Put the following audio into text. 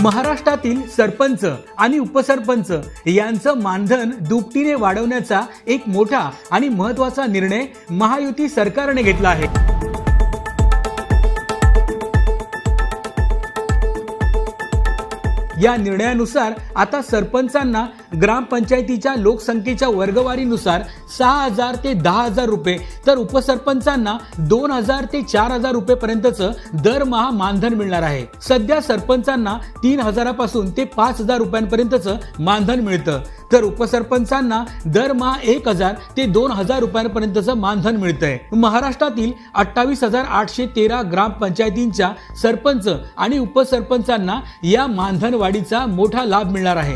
महाराष्ट्रातील सरपंच आणि उपसरपंच यांचं मानधन दुपटीने वाढवण्याचा एक मोठा आणि महत्त्वाचा निर्णय महायुती सरकारने घेतला आहे। या निर्णयानुसार आता सरपंचांना ग्रामपंचायतीच्या लोकसंख्येच्या वर्गवारीनुसार 6,000 ते 10,000 रुपये तर उपसरपंचांना 2,000 ते 4,000 रुपये पर्यंतचं दरमहा मानधन मिळणार आहे। सध्या सरपंचांना 3,000 पासून ते 5,000 रुपयांपर्यंतचं मानधन मिळतं, तर उपसरपंचांना दरमहा 1,000 ते 2,000 रुपयांपर्यंतचं मानधन मिळतंय। महाराष्ट्रातील 28,813 ग्रामपंचायतींच्या सरपंच आणि उपसरपंचांना या मानधन वाढीचा मोठा लाभ मिळणार आहे।